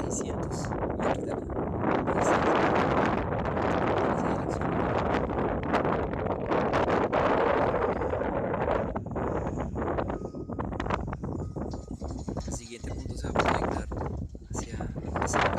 600 metros de acá. Puede ser en esa dirección. El siguiente punto se va a proyectar hacia esa